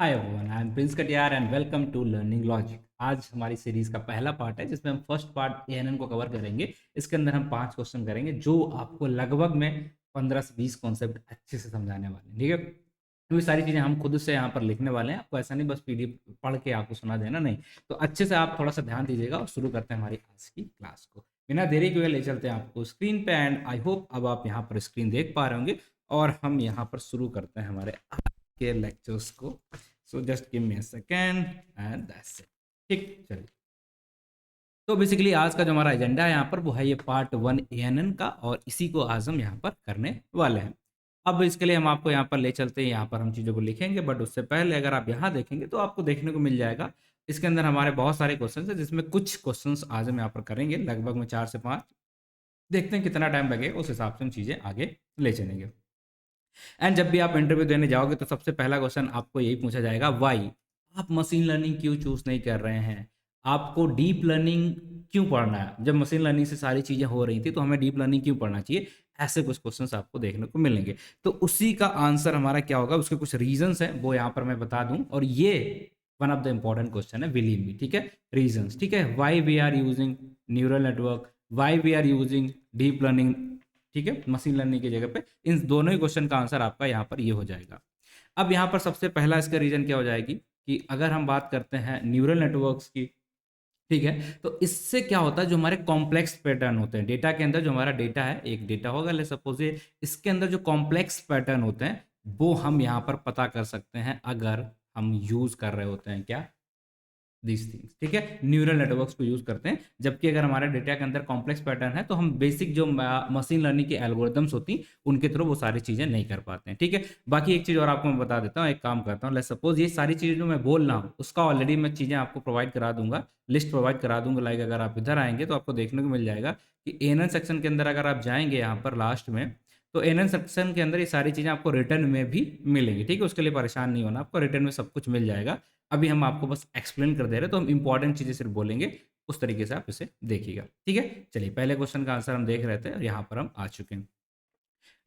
Hi everyone, I am Prince Katiyar and welcome to learning logic. आज हमारी series का पहला पार्ट है जिसमें हम फर्स्ट पार्ट एएनएन को कवर करेंगे। इसके अंदर हम 5 क्वेश्चन करेंगे जो आपको लगभग में 15 से 20 कॉन्सेप्ट अच्छे से समझाने वाले हैं। ठीक है, तो ये सारी चीज़ें हम खुद से यहाँ पर लिखने वाले हैं। आपको ऐसा नहीं बस पीडीएफ पढ़ के आपको सुना देना, नहीं। तो अच्छे से आप थोड़ा सा ध्यान दीजिएगा और शुरू करते हैं हमारी आज की क्लास को। बिना देरी के हुए ले चलते हैं आपको स्क्रीन पे एंड आई होप अब आप यहाँ पर स्क्रीन देख पा रहे होंगे और हम यहाँ पर शुरू करते हैं हमारे आज के लेक्चर्स को। So just give me a second and that's it. ठीक, चलिए। तो बेसिकली आज का जो हमारा एजेंडा है यहाँ पर वो है ये पार्ट 1 एएनएन का, और इसी को आज हम यहाँ पर करने वाले हैं। अब इसके लिए हम आपको यहाँ पर ले चलते हैं, यहाँ पर हम चीज़ों को लिखेंगे, बट उससे पहले अगर आप यहाँ देखेंगे तो आपको देखने को मिल जाएगा इसके अंदर हमारे बहुत सारे क्वेश्चन है, जिसमें कुछ क्वेश्चन आज हम यहाँ पर करेंगे लगभग में 4 से 5। देखते हैं कितना टाइम लगेगा, उस हिसाब से हम चीज़ें आगे ले चलेंगे। एंड जब भी आप इंटरव्यू देने जाओगे तो सबसे पहला क्वेश्चन आपको यही पूछा जाएगा, वाई आप मशीन लर्निंग क्यों चूज नहीं कर रहे हैं, आपको डीप लर्निंग क्यों पढ़ना है, जब मशीन लर्निंग से सारी चीज़ें हो रही थी तो हमें डीप लर्निंग क्यों पढ़ना चाहिए। ऐसे कुछ क्वेश्चंस आपको देखने को मिलेंगे। तो उसी का आंसर हमारा क्या होगा, उसके कुछ रीजंस हैं वो यहाँ पर मैं बता दूं, और ये one of the important question है, बिलीव मी। ठीक है, रीजंस। ठीक है, why we are using neural network, why we are using deep learning. ठीक है, मशीन लर्निंग की जगह पे इन दोनों ही क्वेश्चन का आंसर आपका यहाँ पर ये हो जाएगा। अब यहाँ पर सबसे पहला इसका रीजन क्या हो जाएगी कि अगर हम बात करते हैं न्यूरल नेटवर्क्स की, ठीक है, तो इससे क्या होता है, जो हमारे कॉम्प्लेक्स पैटर्न होते हैं डेटा के अंदर, जो हमारा डेटा है, एक डेटा होगा ले सपोज ये, इसके अंदर जो कॉम्प्लेक्स पैटर्न होते हैं वो हम यहाँ पर पता कर सकते हैं अगर हम यूज कर रहे होते हैं क्या, दीज थिंग्स। ठीक है, न्यूरल नेटवर्क्स को यूज करते हैं। जबकि अगर हमारे डेटा के अंदर कॉम्प्लेक्स पैटर्न है तो हम बेसिक जो मशीन लर्निंग की एल्गोरिथम्स होती उनके थ्रू वो सारी चीजें नहीं कर पाते हैं। ठीक है, बाकी एक चीज और आपको मैं बता देता हूँ, एक काम करता हूँ, लेट्स सपोज ये सारी चीजें जो मैं बोल रहा हूँ उसका ऑलरेडी मैं चीजें आपको प्रोवाइड करा दूंगा, लिस्ट प्रोवाइड करा दूंगा। लाइक अगर आप इधर आएंगे तो आपको देखने को मिल जाएगा कि एनएन सेक्शन के अंदर अगर आप जाएंगे यहाँ पर लास्ट में, तो एनएन सेक्शन के अंदर ये सारी चीजें आपको रिटर्न में भी मिलेंगी। ठीक है, उसके लिए परेशान नहीं होना, आपको रिटर्न में सब कुछ मिल जाएगा। अभी हम आपको बस एक्सप्लेन कर दे रहे हैं, तो हम इंपॉर्टेंट चीजें सिर्फ बोलेंगे, उस तरीके से आप इसे देखिएगा। ठीक है, चलिए पहले क्वेश्चन का आंसर हम देख रहे थे और यहाँ पर हम आ चुके हैं।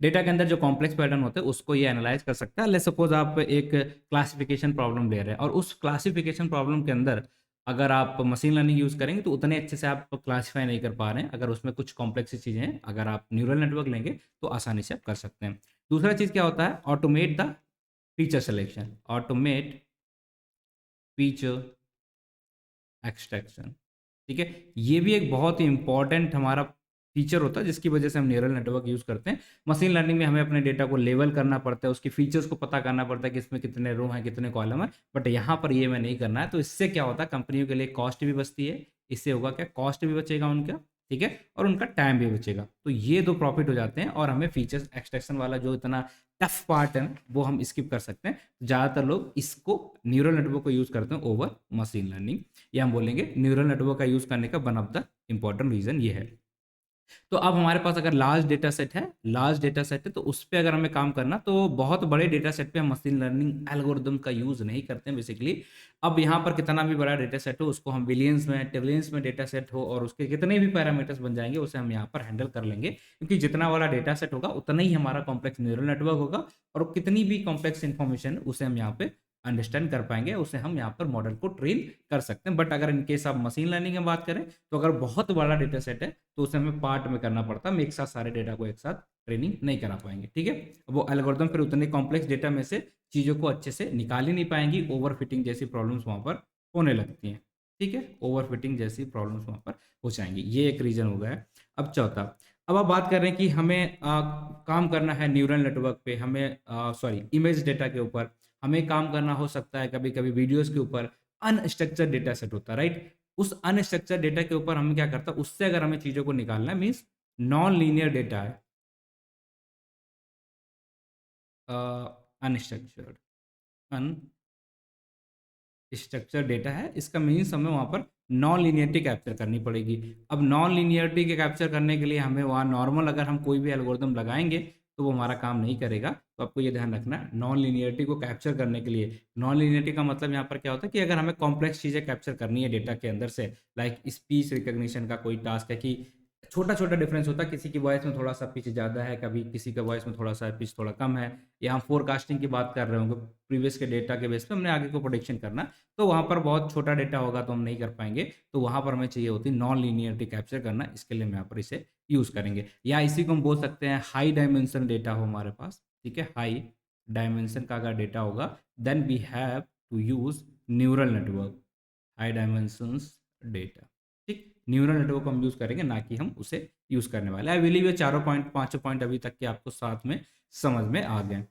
डेटा के अंदर जो कॉम्प्लेक्स पैटर्न होते हैं उसको ये एनालाइज कर सकता है। लेट्स सपोज आप एक क्लासिफिकेशन प्रॉब्लम ले रहे हैं और उस क्लासिफिकेशन प्रॉब्लम के अंदर अगर आप मशीन लर्निंग यूज करेंगे तो उतने अच्छे से आप क्लासीफाई नहीं कर पा रहे हैं। अगर उसमें कुछ कॉम्प्लेक्स चीजें हैं, अगर आप न्यूरल नेटवर्क लेंगे तो आसानी से आप कर सकते हैं। दूसरा चीज क्या होता है, automate the feature selection, automate feature extraction. ठीक है, ये भी एक बहुत ही इंपॉर्टेंट हमारा फीचर होता है जिसकी वजह से हम न्यूरल नेटवर्क यूज करते हैं। मशीन लर्निंग में हमें अपने डेटा को लेवल करना पड़ता है, उसकी फीचर्स को पता करना पड़ता है कि इसमें कितने रो हैं कितने कॉलम है, बट यहाँ पर ये मैं नहीं करना है। तो इससे क्या होता है, कंपनियों के लिए कॉस्ट भी बचती है। इससे होगा क्या, कॉस्ट भी बचेगा उनका, ठीक है, और उनका टाइम भी बचेगा। तो ये दो प्रॉफिट हो जाते हैं और हमें फीचर्स एक्सट्रैक्शन वाला जो इतना टफ पार्ट है वो हम स्किप कर सकते हैं। ज़्यादातर लोग इसको न्यूरल नेटवर्क को यूज करते हैं ओवर मशीन लर्निंग। या हम बोलेंगे न्यूरल नेटवर्क का यूज करने का one of the important reason ये है। तो अब हमारे पास अगर लार्ज डेटा सेट है, लार्ज डेटा सेट है, तो उस पर अगर हमें काम करना, तो बहुत बड़े डेटा सेट पे हम मशीन लर्निंग एल्गोरिदम का यूज नहीं करते हैं बेसिकली। अब यहाँ पर कितना भी बड़ा डेटा सेट हो, उसको हम बिलियंस में ट्रिलियंस में डेटा सेट हो और उसके कितने भी पैरामीटर्स बन जाएंगे उसे हम यहाँ पर हैंडल कर लेंगे, क्योंकि जितना बड़ा डेटा सेट होगा उतना ही हमारा कॉम्प्लेक्स न्यूरल नेटवर्क होगा और कितनी भी कॉम्प्लेक्स इन्फॉर्मेशन उसे हम यहाँ पे अंडरस्टैंड कर पाएंगे, उसे हम यहाँ पर मॉडल को ट्रेन कर सकते हैं। बट अगर इन केस आप मशीन लर्निंग में बात करें तो अगर बहुत बड़ा डेटा सेट है तो उसे हमें पार्ट में करना पड़ता है, हम एक साथ सारे डेटा को एक साथ ट्रेनिंग नहीं करा पाएंगे। ठीक है, वो एल्गोरिथम फिर उतने कॉम्प्लेक्स डेटा में से चीज़ों को अच्छे से निकाल ही नहीं पाएंगी, ओवरफिटिंग जैसी प्रॉब्लम्स वहाँ पर होने लगती हैं। ठीक है, ओवरफिटिंग जैसी प्रॉब्लम्स वहाँ पर हो जाएंगी, ये एक रीजन हो गया है। अब चौथा, अब आप बात कर रहे हैं कि हमें काम करना है न्यूरल नेटवर्क पे, हमें सॉरी इमेज डेटा के ऊपर हमें काम करना हो सकता है, कभी कभी वीडियोस के ऊपर अनस्ट्रक्चर्ड डेटा सेट होता है, राइट। उस अनस्ट्रक्चर्ड डेटा के ऊपर हम क्या करता है, उससे अगर हमें चीज़ों को निकालना है, मीन्स नॉन लीनियर डेटा है, अनस्ट्रक्चर्ड अनस्ट्रक्चर्ड डेटा है, इसका मीन्स हमें वहाँ पर नॉन लीनियरिटी कैप्चर करनी पड़ेगी। अब नॉन लीनियरिटी के कैप्चर करने के लिए हमें वहाँ नॉर्मल अगर हम कोई भी एल्गोरिदम लगाएंगे तो वो हमारा काम नहीं करेगा। तो आपको ये ध्यान रखना है, नॉन लीनियरिटी को कैप्चर करने के लिए, नॉन लीनियरिटी का मतलब यहाँ पर क्या होता है कि अगर हमें कॉम्प्लेक्स चीज़ें कैप्चर करनी है डेटा के अंदर से, लाइक स्पीच रिकग्निशन का कोई टास्क है कि छोटा छोटा डिफरेंस होता है, किसी की वॉइस में थोड़ा सा पिच ज़्यादा है, कभी किसी का वॉइस में थोड़ा सा पिच थोड़ा कम है, या हम फोरकास्टिंग की बात कर रहे होंगे प्रीवियस के डेटा के बेस पे हमने आगे को प्रोडिक्शन करना, तो वहाँ पर बहुत छोटा डेटा होगा तो हम नहीं कर पाएंगे, तो वहाँ पर हमें चाहिए होती नॉन लीनियरिटी कैप्चर करना, इसके लिए हम यहाँ पर इसे यूज़ करेंगे। या इसी को हम बोल सकते हैं हाई डायमेंशन डेटा हो हमारे पास, ठीक है, हाई डायमेंशन का अगर डेटा होगा then we have to use neural network, high dimensions data, ठीक। न्यूरल नेटवर्क हम यूज़ करेंगे, ना कि हम उसे यूज़ करने वाले। आई बिलीव ये चारों पॉइंट पांचों पॉइंट अभी तक के आपको साथ में समझ में आ गए।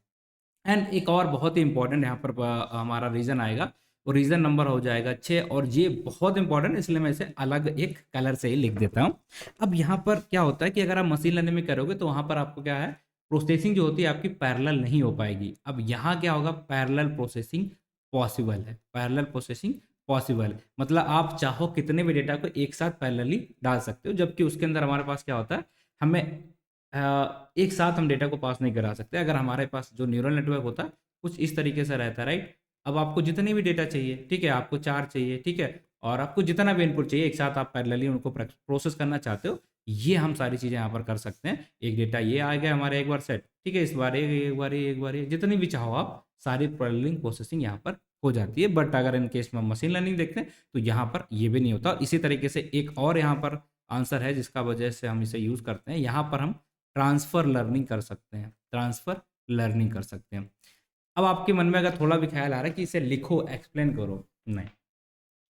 एंड एक और बहुत ही इंपॉर्टेंट यहाँ पर हमारा रीज़न आएगा, वो रीज़न नंबर हो जाएगा 6, और ये बहुत इंपॉर्टेंट है इसलिए मैं इसे अलग एक कलर से ही लिख देता हूँ। अब यहाँ पर क्या होता है कि अगर आप मशीन लर्निंग में करोगे तो वहाँ पर आपको क्या है, प्रोसेसिंग जो होती है आपकी पैरेलल नहीं हो पाएगी। अब यहाँ क्या होगा, पैरेलल प्रोसेसिंग पॉसिबल है, पैरेलल प्रोसेसिंग पॉसिबल है, मतलब आप चाहो कितने भी डेटा को एक साथ पैरेलली डाल सकते हो, जबकि उसके अंदर हमारे पास क्या होता है, हमें एक साथ हम डेटा को पास नहीं करा सकते। अगर हमारे पास जो न्यूरल नेटवर्क होता है कुछ इस तरीके से रहता है, राइट। अब आपको जितने भी डेटा चाहिए, ठीक है, आपको 4 चाहिए, ठीक है, और आपको जितना भी इनपुट चाहिए एक साथ आप पैरेलली उनको प्रोसेस करना चाहते हो, ये हम सारी चीज़ें यहाँ पर कर सकते हैं। एक डेटा ये आ गया हमारे एक बार सेट, ठीक है, इस बार एक बार जितनी भी चाहो आप सारी पैरेलल प्रोसेसिंग यहाँ पर हो जाती है। बट अगर इन केस में मशीन लर्निंग देखते हैं तो यहाँ पर ये भी नहीं होता। इसी तरीके से एक और यहाँ पर आंसर है जिसका वजह से हम इसे यूज़ करते हैं, यहाँ पर हम ट्रांसफ़र लर्निंग कर सकते हैं, ट्रांसफ़र लर्निंग कर सकते हैं। अब आपके मन में अगर थोड़ा भी ख्याल आ रहा है कि इसे लिखो, एक्सप्लेन करो, नहीं,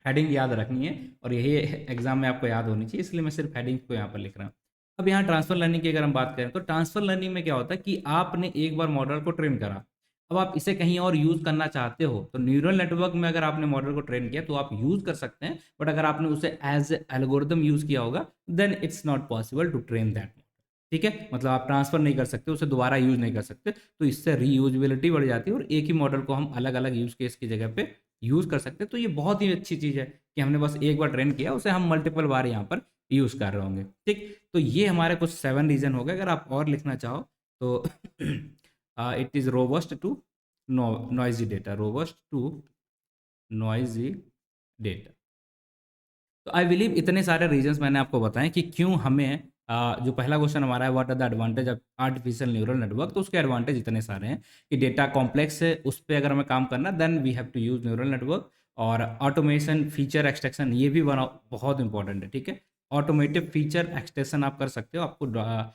हेडिंग याद रखनी है और यही एग्जाम में आपको याद होनी चाहिए, इसलिए मैं सिर्फ हेडिंग को यहाँ पर लिख रहा हूँ। अब यहाँ ट्रांसफर लर्निंग की अगर हम बात करें तो ट्रांसफर लर्निंग में क्या होता है कि आपने एक बार मॉडल को ट्रेन करा, अब आप इसे कहीं और यूज़ करना चाहते हो, तो न्यूरल नेटवर्क में अगर आपने मॉडल को ट्रेन किया तो आप यूज़ कर सकते हैं, बट अगर आपने उसे एज एल्गोरिदम यूज़ किया होगा then it's not possible to train that, ठीक है, मतलब आप ट्रांसफर नहीं कर सकते, उसे दोबारा यूज नहीं कर सकते, तो इससे रीयूजेबिलिटी बढ़ जाती है और एक ही मॉडल को हम अलग अलग यूज केस की जगह पे यूज कर सकते हैं। तो ये बहुत ही अच्छी चीज़ है कि हमने बस एक बार ट्रेन किया, उसे हम मल्टीपल बार यहाँ पर यूज कर रहे होंगे, ठीक। तो ये हमारे कुछ 7 रीजन हो गए। अगर आप और लिखना चाहो तो it is robust to noisy data, robust to noisy data. तो आई बिलीव इतने सारे रीजंस मैंने आपको बताएं कि क्यों हमें जो पहला क्वेश्चन हमारा है what are the advantage of artificial neural network, तो उसके एडवांटेज इतने सारे हैं कि डेटा कॉम्प्लेक्स है, उस पर अगर हमें काम करना then we have to use neural network. और ऑटोमेशन, फीचर एक्सट्रैक्शन, ये भी बना बहुत इंपॉर्टेंट है, ठीक है। ऑटोमेटिव फीचर एक्सट्रैक्शन आप कर सकते हो, आपको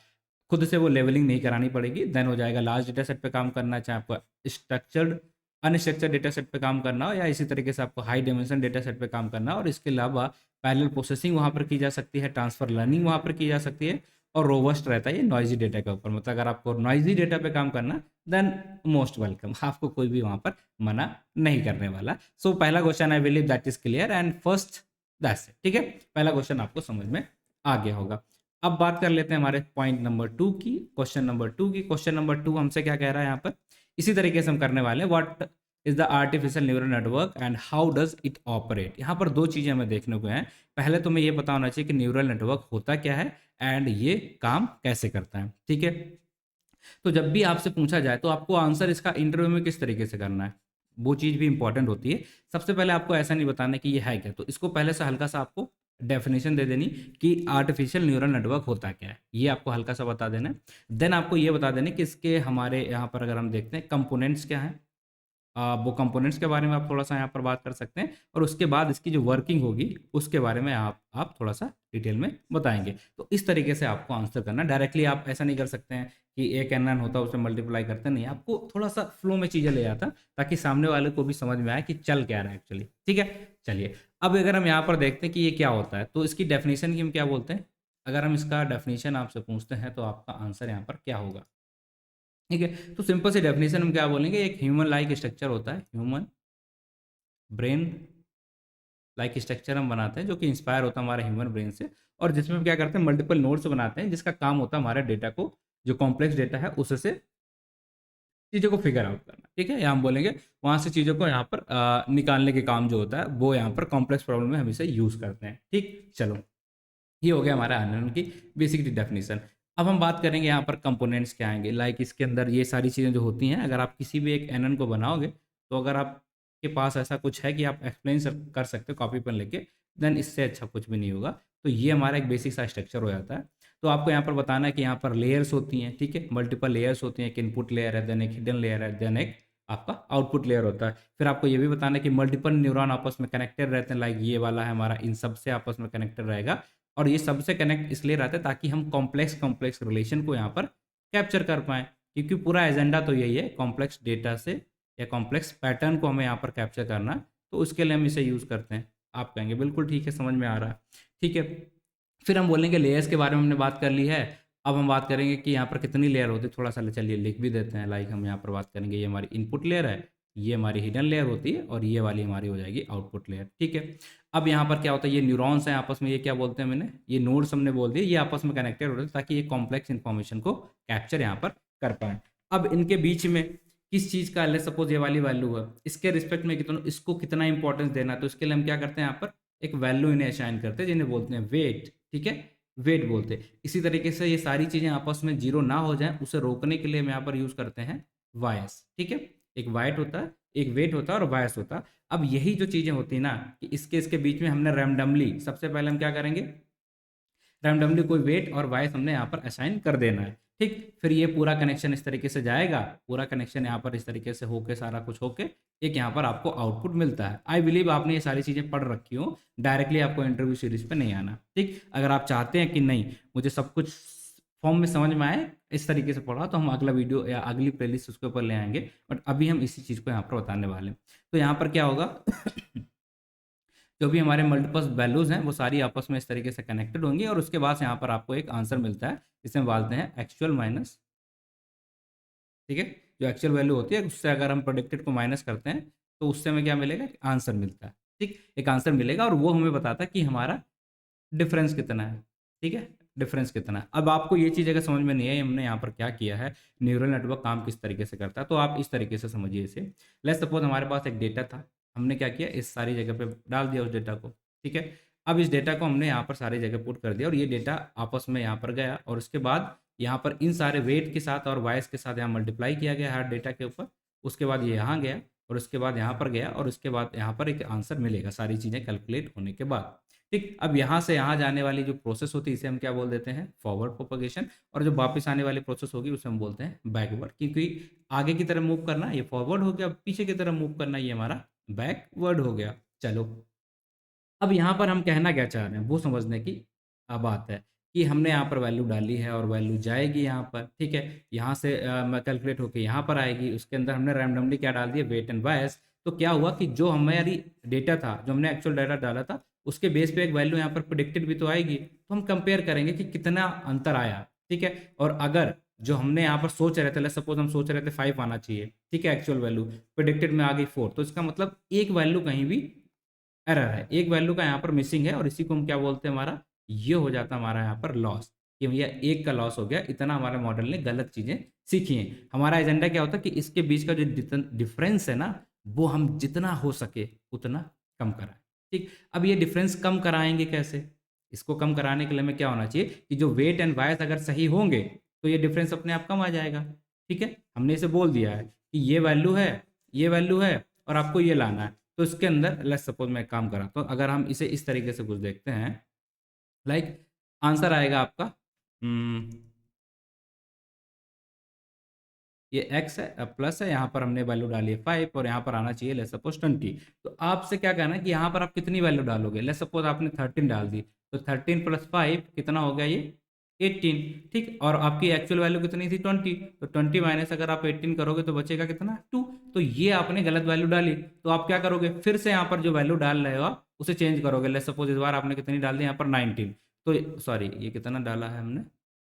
खुद से वो लेवलिंग नहीं करानी पड़ेगी, देन हो जाएगा। लार्ज डेटा सेट पे काम करना, चाहे आपको स्ट्रक्चर्ड अनस्ट्रक्चर्ड डेटा सेट पे काम करना हो, या इसी तरीके से आपको हाई डायमेंशन डेटा सेट पे काम करना हो, और इसके अलावा पैरेलल प्रोसेसिंग वहाँ पर की जा सकती है, ट्रांसफर लर्निंग वहाँ पर की जा सकती है, और रोबस्ट रहता है ये नॉइजी डेटा के ऊपर। मतलब अगर आपको नॉइजी डेटा पे काम करना देन मोस्ट वेलकम, आपको कोई भी वहाँ पर मना नहीं करने वाला। सो पहला question I believe that is clear and first that's it, ठीक है, पहला क्वेश्चन आपको समझ में आ गया होगा। अब बात कर लेते हैं हमारे पॉइंट नंबर 2 की, क्वेश्चन नंबर 2 की। क्वेश्चन नंबर 2 हमसे क्या कह रहा है यहाँ पर, इसी तरीके से हम करने वाले हैं, what is the artificial neural network and how does it operate. यहाँ पर दो चीज़ें हमें देखने को हैं। पहले तो हमें ये पता होना चाहिए कि न्यूरल नेटवर्क होता क्या है एंड ये काम कैसे करता है, ठीक है। तो जब भी आपसे पूछा जाए तो आपको आंसर इसका इंटरव्यू में किस तरीके से करना है, वो चीज़ भी इंपॉर्टेंट होती है। सबसे पहले आपको ऐसा नहीं बताना कि ये है क्या, तो इसको पहले से हल्का सा आपको डेफिनेशन दे देनी कि आर्टिफिशियल न्यूरल नेटवर्क होता क्या है, ये आपको हल्का सा बता देना है। देन आपको ये बता देना कि इसके हमारे यहाँ पर अगर हम देखते हैं कंपोनेंट्स क्या हैं, वो कंपोनेंट्स के बारे में आप थोड़ा-सा यहाँ पर बात कर सकते हैं, और उसके बाद इसकी जो वर्किंग होगी, उसके बारे में आप थोड़ा-सा डिटेल में बताएँगे। तो इस तरीके से आपको आंसर करना है। डायरेक्टली आप ऐसा नहीं कर सकते हैं कि एक एन होता है, उसे मल्टीप्लाई करते नहीं, आपको थोड़ा-सा फ्लो में चीज़ें ले आता, ताकि सामने वाले को भी समझ में आए कि चल क्या रहा है एक्चुअली, ठीक है? चलिए, अब अगर हम यहाँ पर देखते हैं कि ये क्या होता है, तो इसकी डेफिनिशन की हम क्या बोलते हैं? अगर हम इसका डेफिनिशन आपसे पूछते हैं, तो आपका आंसर यहाँ पर क्या होगा? ठीक है, तो सिंपल सी डेफिनेशन हम क्या बोलेंगे, एक ह्यूमन लाइक स्ट्रक्चर होता है, ह्यूमन ब्रेन लाइक स्ट्रक्चर हम बनाते हैं जो कि इंस्पायर होता है हमारे ह्यूमन ब्रेन से, और जिसमें हम क्या करते हैं मल्टीपल नोड्स बनाते हैं, जिसका काम होता है हमारे डेटा को, जो कॉम्प्लेक्स डेटा है उससे चीज़ों को फिगर आउट करना, ठीक है। या हम बोलेंगे वहाँ से चीज़ों को यहाँ पर निकालने के काम जो होता है वो यहाँ पर कॉम्प्लेक्स प्रॉब्लम में हम इसे यूज़ करते हैं, ठीक। चलो, ये हो गया हमारा एनएन की बेसिक डेफिनेशन। अब हम बात करेंगे यहाँ पर कंपोनेंट्स क्या आएंगे, लाइक इसके अंदर ये सारी चीज़ें जो होती हैं, अगर आप किसी भी एक एनएन को बनाओगे, तो अगर आपके पास ऐसा कुछ है कि आप एक्सप्लेन कर सकते हो कॉपी पेन लेके, देन इससे अच्छा कुछ भी नहीं होगा। तो ये हमारा एक बेसिक सा स्ट्रक्चर हो जाता है। तो आपको यहाँ पर बताना है कि यहाँ पर लेयर्स होती हैं, ठीक है, मल्टीपल लेयर्स होती हैं, एक इनपुट लेयर है, देन एक हिडन लेयर है, देन एक आपका आउटपुट लेयर होता है। फिर आपको ये भी बताना है कि मल्टीपल न्यूरॉन आपस में कनेक्टेड रहते हैं, लाइक ये वाला है हमारा, इन सब से आपस में कनेक्टेड रहेगा। और ये सबसे कनेक्ट इसलिए रहता है ताकि हम कॉम्प्लेक्स कॉम्प्लेक्स रिलेशन को यहाँ पर कैप्चर कर पाएँ, क्योंकि पूरा एजेंडा तो यही है, कॉम्प्लेक्स डेटा से या कॉम्प्लेक्स पैटर्न को हमें यहाँ पर कैप्चर करना है, तो उसके लिए हम इसे यूज़ करते हैं। आप कहेंगे बिल्कुल ठीक है, समझ में आ रहा है, ठीक है। फिर हम बोलेंगे लेयर्स के बारे में हमने बात कर ली है। अब हम बात करेंगे कि यहाँ पर कितनी लेयर होती है, थोड़ा सा चलिए लिख भी देते हैं। लाइक हम यहाँ पर बात करेंगे, ये हमारी इनपुट लेयर है, ये हमारी हिडन लेयर होती है, और ये वाली हमारी हो जाएगी आउटपुट लेयर, ठीक है। अब यहाँ पर क्या होता है, ये न्यूरॉन्स हैं आपस में, ये क्या बोलते हैं मैंने, ये नोड्स हमने बोल दिए, ये आपस में कनेक्टेड होते हैं ताकि ये कॉम्प्लेक्स इन्फॉर्मेशन को कैप्चर यहाँ पर कर पाएँ। अब इनके बीच में किस चीज़ का, ले सपोज ये वाली वैल्यू है, इसके रिस्पेक्ट में कितना, इसको कितना इंपॉर्टेंस देना है, तो इसके लिए हम क्या करते हैं, यहाँ पर एक वैल्यू इन्हें असाइन करते हैं, जिन्हें बोलते हैं वेट, ठीक है, वेट बोलते हैं। इसी तरीके से ये सारी चीज़ें आपस में जीरो ना हो जाएं, उसे रोकने के लिए हम यहाँ पर यूज़ करते हैं वायस, ठीक है। एक वाइट होता है, एक वेट होता है और वायस होता है। अब यही जो चीज़ें होती है ना, कि इसके बीच में हमने रैंडमली, सबसे पहले हम क्या करेंगे, रैंडमली कोई वेट और वाइस हमने यहाँ पर असाइन कर देना है, ठीक। फिर ये पूरा कनेक्शन इस तरीके से जाएगा, पूरा कनेक्शन यहाँ पर इस तरीके से होके, सारा कुछ होके एक यहाँ पर आपको आउटपुट मिलता है। आई बिलीव आपने ये सारी चीज़ें पढ़ रखी हो, डायरेक्टली आपको इंटरव्यू सीरीज पे नहीं आना, ठीक। अगर आप चाहते हैं कि नहीं मुझे सब कुछ फॉर्म में समझ में आए, इस तरीके से पढ़ा, तो हम अगला वीडियो या अगली प्लेलिस्ट उसके ऊपर ले आएंगे, बट अभी हम इसी चीज़ को यहाँ पर बताने वाले हैं। तो यहाँ पर क्या होगा जो भी हमारे मल्टीपल वैल्यूज़ हैं वो सारी आपस में इस तरीके से कनेक्टेड होंगी, और उसके बाद यहाँ पर आपको एक आंसर मिलता है, जिसे हम बोलते हैं एक्चुअल माइनस, ठीक है। जो एक्चुअल वैल्यू होती है उससे अगर हम प्रोडिक्टेड को माइनस करते हैं, तो उससे हमें क्या मिलेगा, आंसर मिलता है, ठीक। एक आंसर मिलेगा, और वो हमें बताता है कि हमारा डिफरेंस कितना है, ठीक है, डिफरेंस कितना है। अब आपको ये चीज़ अगर समझ में नहीं है हमने यहाँ पर क्या किया है, न्यूरल नेटवर्क काम किस तरीके से करता है, तो आप इस तरीके से समझिए इसे। लेट्स सपोज हमारे पास एक डेटा था, हमने क्या किया, इस सारी जगह पे डाल दिया उस डेटा को, ठीक है। अब इस डेटा को हमने यहाँ पर सारी जगह पुट कर दिया, और ये डेटा आपस में यहाँ पर गया, और उसके बाद यहाँ पर इन सारे वेट के साथ और वाइस के साथ यहाँ मल्टीप्लाई किया गया हर डेटा के ऊपर। उसके बाद ये यहाँ गया, और उसके बाद यहाँ पर गया, और उसके बाद यहाँ पर एक आंसर मिलेगा सारी चीज़ें कैलकुलेट होने के बाद, ठीक। अब यहाँ से यहाँ जाने वाली जो प्रोसेस होती है इसे हम क्या बोल देते हैं, फॉरवर्ड प्रोपगेशन, और जो वापस आने वाली प्रोसेस होगी उसे हम बोलते हैं बैकवर्ड, क्योंकि आगे की तरफ मूव करना ये फॉरवर्ड हो गया, पीछे की तरफ मूव करना ये हमारा बैकवर्ड हो गया। चलो, अब यहाँ पर हम कहना क्या चाह रहे हैं वो समझने की बात है, कि हमने यहाँ पर वैल्यू डाली है, और वैल्यू जाएगी यहाँ पर, ठीक है, यहाँ से कैलकुलेट होकर यहाँ पर आएगी, उसके अंदर हमने रैंडमली क्या डाल दिया, वेट एंड बायस। तो क्या हुआ कि जो हमारी डेटा था, जो हमने एक्चुअल डाटा डाला था, उसके बेस पे एक वैल्यू यहाँ पर प्रिडिक्टेड भी तो आएगी, तो हम कंपेयर करेंगे कि कितना अंतर आया, ठीक है। और अगर जो हमने यहाँ पर सोच रहे थे, सपोज हम सोच रहे थे 5 आना चाहिए, ठीक है, एक्चुअल वैल्यू प्रिडिक्टेड में आ गई 4, तो इसका मतलब एक वैल्यू कहीं भी एरर है, एक वैल्यू का यहाँ पर मिसिंग है, और इसी को हम क्या बोलते हैं, हमारा ये हो जाता है हमारा यहाँ पर लॉस, कि भैया एक का लॉस हो गया, इतना हमारे मॉडल ने गलत चीज़ें सीखी हैं। हमारा एजेंडा क्या होता है कि इसके बीच का जो डिफरेंस है ना, वो हम जितना हो सके उतना कम कराएं, ठीक। अब ये डिफरेंस कम कराएंगे कैसे, इसको कम कराने के लिए हमें क्या होना चाहिए, कि जो वेट एंड बायस अगर सही होंगे तो ये डिफरेंस अपने आप कम आ जाएगा, ठीक है। हमने इसे बोल दिया है कि ये वैल्यू है, ये वैल्यू है, और आपको ये लाना है। तो इसके अंदर लेट्स सपोज मैं एक काम करा, तो अगर हम इसे इस तरीके से कुछ देखते हैं, लाइक आंसर आएगा आपका, ये x है, प्लस है, यहाँ पर हमने वैल्यू डाली है 5, और यहाँ पर आना चाहिए लेट्स सपोज 20। तो आपसे क्या कहना है कि यहाँ पर आप कितनी वैल्यू डालोगे, लेट्स सपोज आपने 13 डाल दी, तो 13 + 5 कितना हो गया, ये 18, ठीक। और आपकी एक्चुअल वैल्यू कितनी थी 20, तो 20 माइनस अगर आप 18 करोगे तो बचेगा कितना 2। तो ये आपने गलत वैल्यू डाली, तो आप क्या करोगे, फिर से यहाँ पर जो वैल्यू डाल रहे हो आप उसे चेंज करोगे। लेट्स सपोज इस बार आपने कितनी डाल दी, यहाँ पर 19, तो सॉरी ये कितना डाला है हमने,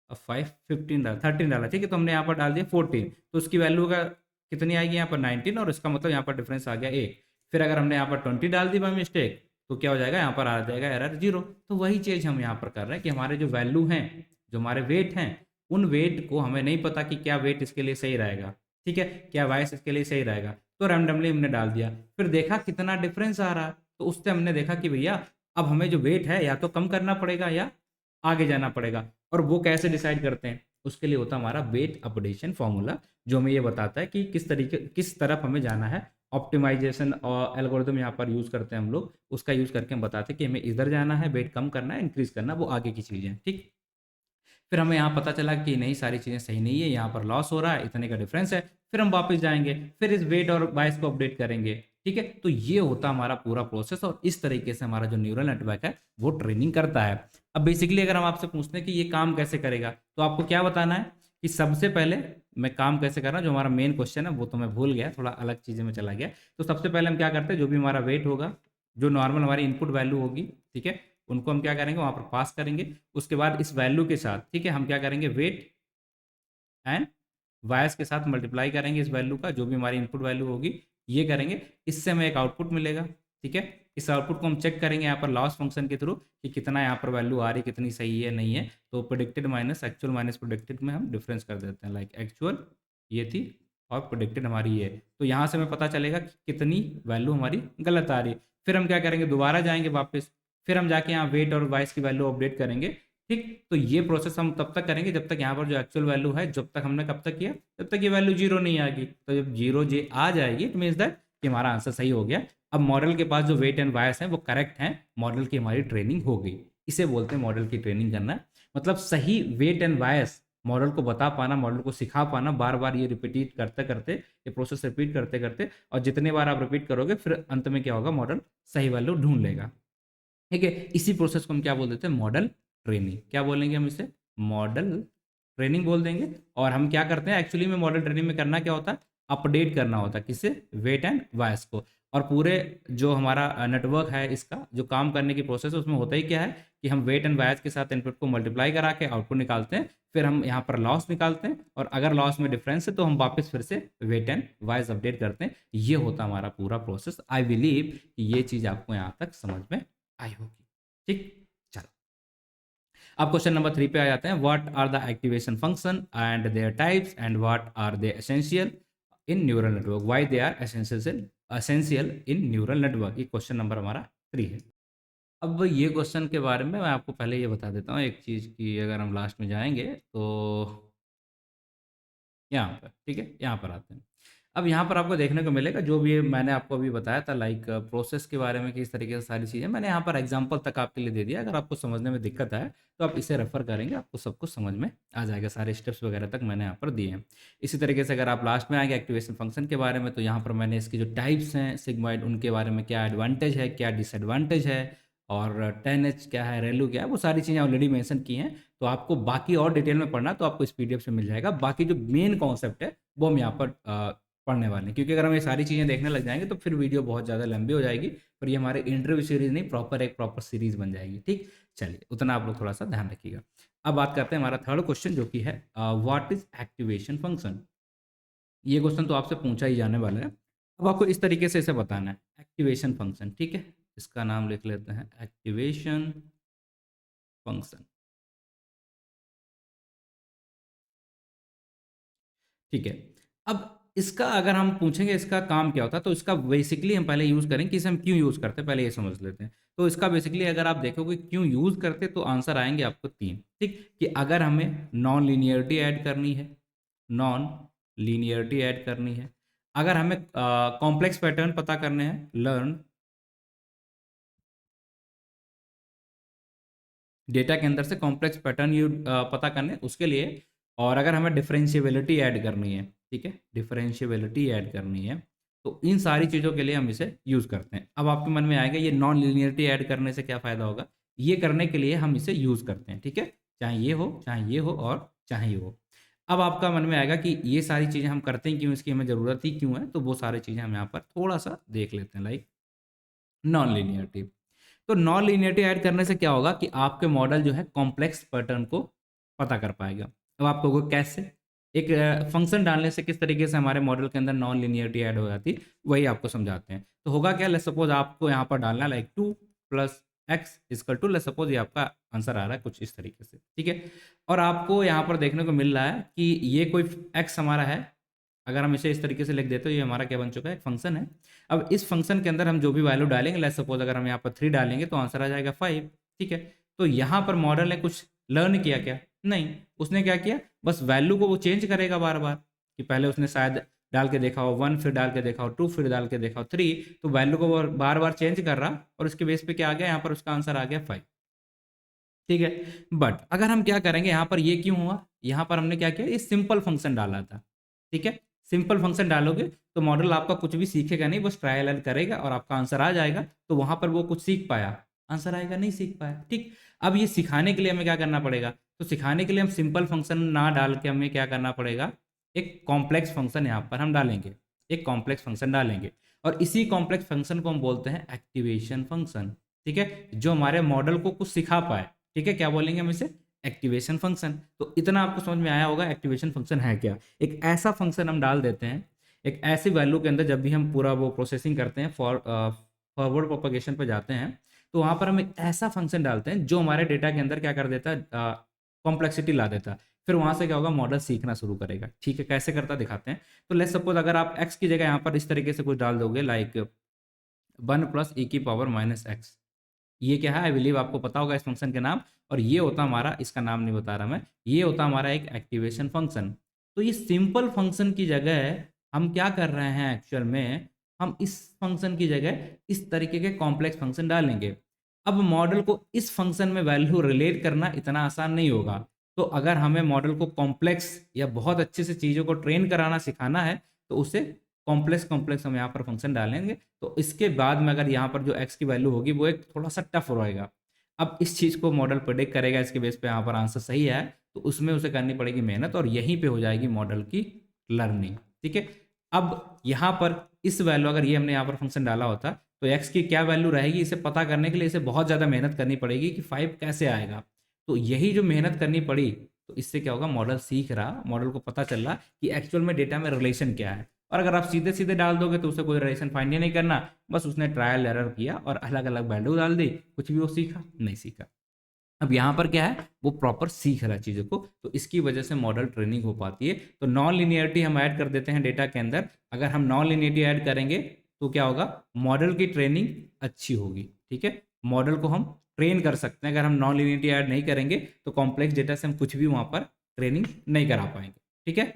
अब 5 15 डाला, 13 डाला, ठीक है। तो हमने यहाँ पर डाल दिया 14, तो उसकी वैल्यू का कितनी आएगी यहाँ पर 19, और इसका मतलब यहाँ पर डिफरेंस आ गया 1। फिर अगर हमने यहाँ पर 20 डाल दी बाय मिस्टेक, तो क्या हो जाएगा, यहाँ पर आ जाएगा एरर 0। तो वही चीज़ हम यहाँ पर कर रहे हैं कि हमारे जो वैल्यू हैं, जो हमारे वेट हैं, उन वेट को हमें नहीं पता कि क्या वेट इसके लिए सही रहेगा, ठीक है, क्या वाइस इसके लिए सही रहेगा, तो रैंडमली हमने डाल दिया, फिर देखा कितना डिफरेंस आ रहा, तो उससे हमने देखा कि भैया अब हमें जो वेट है या तो कम करना पड़ेगा या आगे जाना पड़ेगा। और वो कैसे डिसाइड करते हैं, उसके लिए होता है हमारा वेट अपडेशन फॉर्मूला, जो हमें ये बताता है कि किस तरफ हमें जाना है। ऑप्टिमाइजेशन और एल्गोरिथम यहाँ पर यूज़ करते हैं हम लोग, उसका यूज़ करके हम बताते हैं कि हमें इधर जाना है, वेट कम करना है, इंक्रीज करना, वो आगे की चीज़ें, ठीक। फिर हमें यहाँ पता चला कि नहीं, सारी चीज़ें सही नहीं है, यहाँ पर लॉस हो रहा है, इतने का डिफरेंस है। फिर हम वापस जाएंगे, फिर इस वेट और बायस को अपडेट करेंगे। ठीक है, तो ये होता हमारा पूरा प्रोसेस, और इस तरीके से हमारा जो न्यूरल नेटवर्क है वो ट्रेनिंग करता है। अब बेसिकली अगर हम आपसे पूछते हैं कि ये काम कैसे करेगा, तो आपको क्या बताना है कि सबसे पहले मैं काम कैसे कर रहा हूँ। जो हमारा मेन क्वेश्चन है वो तो मैं भूल गया, थोड़ा अलग चीज़ें में चला गया। तो सबसे पहले हम क्या करते हैं, जो भी हमारा वेट होगा, जो नॉर्मल हमारी इनपुट वैल्यू होगी, ठीक है, उनको हम क्या करेंगे, वहाँ पर पास करेंगे। उसके बाद इस वैल्यू के साथ, ठीक है, हम क्या करेंगे, वेट एंड वायस के साथ मल्टीप्लाई करेंगे इस वैल्यू का, जो भी हमारी इनपुट वैल्यू होगी ये करेंगे। इससे हमें एक आउटपुट मिलेगा। ठीक है, इस आउटपुट को हम चेक करेंगे यहाँ पर लॉस फंक्शन के थ्रू कि कितना यहाँ पर वैल्यू आ रही, कितनी सही है नहीं है। तो predicted minus actual minus predicted में हम डिफरेंस कर देते हैं, लाइक एक्चुअल ये थी और प्रोडिक्टेड हमारी ये। तो यहाँ से हमें पता चलेगा कि कितनी वैल्यू हमारी गलत आ रही है। फिर हम क्या करेंगे, दोबारा जाएंगे वापस, फिर हम जाके यहाँ वेट और वाइस की वैल्यू अपडेट करेंगे। ठीक, तो ये प्रोसेस हम तब तक करेंगे जब तक यहाँ पर जो एक्चुअल वैल्यू है, जब तक हमने कब तक किया, जब तक ये वैल्यू जीरो नहीं आ गई। तो जब जीरो जे आ जाएगी इट मीन्स दैट कि हमारा आंसर सही हो गया। अब मॉडल के पास जो वेट एंड बायस है वो करेक्ट है, मॉडल की हमारी ट्रेनिंग हो गई। इसे बोलते हैं मॉडल की ट्रेनिंग करना। मतलब सही वेट एंड बायस मॉडल को बता पाना, मॉडल को सिखा पाना, बार बार ये रिपीट करते करते, ये प्रोसेस रिपीट करते करते, और जितने बार आप रिपीट करोगे फिर अंत में क्या होगा, मॉडल सही वैल्यू ढूंढ लेगा। ठीक है, इसी प्रोसेस को हम क्या बोल देते हैं, मॉडल ट्रेनिंग। क्या बोलेंगे हम इसे, मॉडल ट्रेनिंग बोल देंगे। और हम क्या करते हैं एक्चुअली में, मॉडल ट्रेनिंग में करना क्या होता है, अपडेट करना होता है किसे, वेट एंड वायस को। और पूरे जो हमारा नेटवर्क है, इसका जो काम करने की प्रोसेस है उसमें होता ही क्या है कि हम वेट एंड वायस के साथ इनपुट को मल्टीप्लाई करा के आउटपुट निकालते हैं। फिर हम यहाँ पर लॉस निकालते हैं, और अगर लॉस में डिफरेंस है तो हम वापस फिर से वेट एंड वायस अपडेट करते हैं। ये होता हमारा पूरा प्रोसेस। आई बिलीव कि ये चीज़ आपको यहाँ तक समझ में आई होगी। ठीक, चलो अब क्वेश्चन नंबर 3 पे आ जाते हैं। What are the activation function and their types and what are they essential in neural network, why they are essential in neural network. ये क्वेश्चन नंबर हमारा 3 है। अब ये क्वेश्चन के बारे में मैं आपको पहले ये बता देता हूँ एक चीज़ की, अगर हम लास्ट में जाएंगे तो यहाँ पर, ठीक है, यहाँ पर आते हैं। अब यहाँ पर आपको देखने को मिलेगा जो भी मैंने आपको अभी बताया था, लाइक प्रोसेस के बारे में, किस तरीके से सारी चीज़ें मैंने यहाँ पर एग्जांपल तक आपके लिए दे दिया। अगर आपको समझने में दिक्कत आए तो आप इसे रेफर करेंगे, आपको सब कुछ समझ में आ जाएगा, सारे स्टेप्स वगैरह तक मैंने यहाँ पर दिए हैं। इसी तरीके से अगर आप लास्ट में आएंगे एक्टिवेशन फंक्शन के बारे में, तो यहाँ पर मैंने इसकी जो टाइप्स हैं सिग्मॉइड, उनके बारे में क्या एडवांटेज है, क्या डिसएडवांटेज है, और 10H क्या है, रेलू क्या है, वो सारी चीज़ें ऑलरेडी मेंशन की हैं। तो आपको बाकी और डिटेल में पढ़ना तो आपको इस पीडीएफ से मिल जाएगा। बाकी जो मेन कॉन्सेप्ट है वो हम यहाँ पर पढ़ने वाले हैं, क्योंकि अगर हम ये सारी चीज़ें देखने लग जाएंगे तो फिर वीडियो बहुत ज़्यादा लंबी हो जाएगी, और ये हमारे इंटरव्यू सीरीज नहीं, प्रॉपर एक प्रॉपर सीरीज बन जाएगी। ठीक, चलिए उतना आप लोग थोड़ा सा ध्यान रखिएगा। अब बात करते हैं हमारा थर्ड क्वेश्चन, जो कि है व्हाट इज एक्टिवेशन फंक्शन। ये क्वेश्चन तो आपसे पूछा ही जाने वाला है। अब आपको इस तरीके से इसे बताना है, एक्टिवेशन फंक्शन। ठीक है, इसका नाम लिख लेते हैं एक्टिवेशन फंक्शन। ठीक है, अब इसका अगर हम पूछेंगे इसका काम क्या होता है, तो इसका बेसिकली हम पहले यूज़ करें कि इसे हम क्यों यूज़ करते हैं, पहले ये समझ लेते हैं। तो इसका बेसिकली अगर आप देखोगे क्यों यूज़ करते हैं, तो आंसर आएंगे आपको 3। ठीक, कि अगर हमें नॉन लीनियरिटी ऐड करनी है, नॉन लीनियरिटी ऐड करनी है, अगर हमें कॉम्प्लेक्स पैटर्न पता करने हैं, लर्न डेटा के अंदर से कॉम्प्लेक्स पैटर्न पता करने उसके लिए, और अगर हमें डिफरेंशिएबिलिटी ऐड करनी है, ठीक है, डिफरेंशिएबिलिटी ऐड करनी है, तो इन सारी चीज़ों के लिए हम इसे यूज़ करते हैं। अब आपके मन में आएगा ये नॉन लीनियरिटी ऐड करने से क्या फ़ायदा होगा, ये करने के लिए हम इसे यूज़ करते हैं। ठीक है, चाहे ये हो, चाहे ये हो, और चाहे ये हो। अब आपका मन में आएगा कि ये सारी चीज़ें हम करते हैं क्यों, इसकी हमें ज़रूरत ही क्यों है, तो वो सारी चीज़ें हम यहाँ पर थोड़ा सा देख लेते हैं, लाइक नॉन लीनियरिटी। तो नॉन लीनियरिटी ऐड करने से क्या होगा कि आपके मॉडल जो है कॉम्प्लेक्स पैटर्न को पता कर पाएगा। अब आप कहोगे कैसे, एक फंक्शन डालने से किस तरीके से हमारे मॉडल के अंदर नॉन लीनियरिटी ऐड हो जाती, वही आपको समझाते हैं। तो होगा क्या, लेट्स सपोज आपको यहाँ पर डालना लाइक 2 + x = लेट्स सपोज ये आपका आंसर आ रहा है कुछ इस तरीके से। ठीक है, और आपको यहाँ पर देखने को मिल रहा है कि ये कोई x हमारा है। अगर हम इसे इस तरीके से लिख देते तो ये हमारा क्या बन चुका है, एक फंक्शन है। अब इस फंक्शन के अंदर हम जो भी वैल्यू डालेंगे, लेट्स सपोज अगर हम यहाँ पर 3 डालेंगे तो आंसर आ जाएगा 5। ठीक है, तो यहाँ पर मॉडल ने कुछ लर्न किया क्या, नहीं, उसने क्या किया, बस वैल्यू को वो चेंज करेगा बार बार, कि पहले उसने शायद डाल के देखा हो 1, फिर डाल के देखा हो 2, फिर डाल के देखा हो 3, तो वैल्यू को वो बार बार चेंज कर रहा, और उसके बेस पे क्या आ गया, यहाँ पर उसका आंसर आ गया 5। ठीक है। बट अगर हम क्या करेंगे, यहाँ पर ये क्यों हुआ, यहाँ पर हमने क्या किया, ये सिंपल फंक्शन डाला था। ठीक है, सिंपल फंक्शन डालोगे तो मॉडल आपका कुछ भी सीखेगा नहीं, बस ट्रायल एंड करेगा और आपका आंसर आ जाएगा। तो वहां पर वो कुछ सीख पाया, आंसर आएगा, नहीं सीख पाया। ठीक, अब ये सिखाने के लिए हमें क्या करना पड़ेगा, तो सिखाने के लिए हम सिंपल फंक्शन ना डाल के हमें क्या करना पड़ेगा, एक कॉम्प्लेक्स फंक्शन यहाँ पर हम डालेंगे, एक कॉम्प्लेक्स फंक्शन डालेंगे। और इसी कॉम्प्लेक्स फंक्शन को हम बोलते हैं एक्टिवेशन फंक्शन। ठीक है, जो हमारे मॉडल को कुछ सिखा पाए। ठीक है, क्या बोलेंगे हम इसे, एक्टिवेशन फंक्शन। तो इतना आपको समझ में आया होगा एक्टिवेशन फंक्शन है क्या। एक ऐसा फंक्शन हम डाल देते हैं एक ऐसी वैल्यू के अंदर, जब भी हम पूरा वो प्रोसेसिंग करते हैं, फॉरवर्ड प्रोपगेशन पे जाते हैं, तो वहां पर हम एक ऐसा फंक्शन डालते हैं जो हमारे डेटा के अंदर क्या कर देता है, कॉम्प्लेक्सिटी ला देता है। फिर वहां से क्या होगा, मॉडल सीखना शुरू करेगा। ठीक है, कैसे करता दिखाते हैं। तो लेट्स सपोज अगर आप x की जगह यहाँ पर इस तरीके से कुछ डाल दोगे, लाइक 1 + e⁻⁻x, ये क्या है, आई बिलीव आपको पता होगा इस फंक्शन के नाम। और ये होता हमारा, इसका नाम नहीं बता रहा मैं, ये होता हमारा एक एक्टिवेशन फंक्शन। तो ये सिंपल फंक्शन की जगह हम क्या कर रहे हैं एक्चुअल में, हम इस फंक्शन की जगह इस तरीके के कॉम्प्लेक्स फंक्शन डालेंगे। अब मॉडल को इस फंक्शन में वैल्यू रिलेट करना इतना आसान नहीं होगा। तो अगर हमें मॉडल को कॉम्प्लेक्स या बहुत अच्छे से चीज़ों को ट्रेन कराना सिखाना है, तो उसे कॉम्प्लेक्स कॉम्प्लेक्स हम यहाँ पर फंक्शन डालेंगे। तो इसके बाद में अगर यहाँ पर जो x की वैल्यू होगी वो एक थोड़ा सा टफ रहेगा। अब इस चीज़ को मॉडल प्रेडिक्ट करेगा, इसके बेस पे यहाँ पर आंसर सही है, तो उसमें उसे करनी पड़ेगी मेहनत, और यहीं पे हो जाएगी मॉडल की लर्निंग। ठीक है, अब यहाँ पर इस वैल्यू, अगर ये हमने यहाँ पर फंक्शन डाला होता, तो x की क्या वैल्यू रहेगी, इसे पता करने के लिए इसे बहुत ज़्यादा मेहनत करनी पड़ेगी कि 5 कैसे आएगा। तो यही जो मेहनत करनी पड़ी, तो इससे क्या होगा, मॉडल सीख रहा, मॉडल को पता चल रहा कि एक्चुअल में डेटा में रिलेशन क्या है। और अगर आप सीधे सीधे डाल दोगे तो उसे कोई रिलेशन फाइंड ही नहीं करना, बस उसने ट्रायल एरर किया और अलग अलग वैल्यू डाल दी, कुछ भी वो सीखा नहीं सीखा। अब यहाँ पर क्या है, वो प्रॉपर सीख रहा है चीज़ों को, तो इसकी वजह से मॉडल ट्रेनिंग हो पाती है। तो नॉन लिनियरिटी हम ऐड कर देते हैं डेटा के अंदर। अगर हम नॉन लिनियरिटी ऐड करेंगे तो क्या होगा, मॉडल की ट्रेनिंग अच्छी होगी। ठीक है, मॉडल को हम ट्रेन कर सकते हैं। अगर हम नॉन लिनियरिटी ऐड नहीं करेंगे तो कॉम्प्लेक्स डेटा से हम कुछ भी वहाँ पर ट्रेनिंग नहीं करा पाएंगे। ठीक है,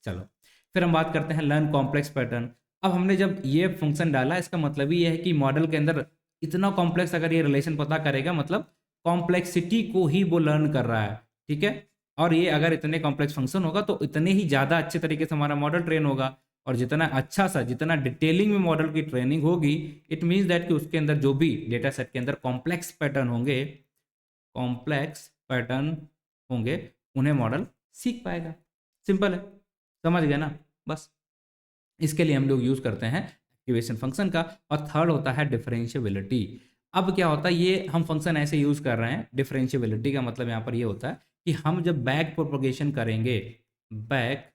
चलो फिर हम बात करते हैं लर्न कॉम्प्लेक्स पैटर्न। अब हमने जब ये फंक्शन डाला, इसका मतलब ही ये है कि मॉडल के अंदर इतना कॉम्प्लेक्स अगर ये रिलेशन पता करेगा, मतलब कॉम्प्लेक्सिटी को ही वो लर्न कर रहा है। ठीक है, और ये अगर इतने कॉम्प्लेक्स फंक्शन होगा तो इतने ही ज़्यादा अच्छे तरीके से हमारा मॉडल ट्रेन होगा। और जितना अच्छा सा, जितना डिटेलिंग में मॉडल की ट्रेनिंग होगी, इट मीन्स दैट कि उसके अंदर जो भी डेटा सेट के अंदर कॉम्प्लेक्स पैटर्न होंगे, कॉम्प्लेक्स पैटर्न होंगे, उन्हें मॉडल सीख पाएगा। सिंपल है, समझ गए ना। बस इसके लिए हम लोग यूज़ करते हैं एक्टिवेशन फंक्शन का। और थर्ड होता है डिफरेंशियबिलिटी। अब क्या होता है, ये हम फंक्शन ऐसे यूज़ कर रहे हैं, डिफरेंशियबिलिटी का मतलब यहाँ पर ये होता है कि हम जब बैक प्रोपोगेशन करेंगे, बैक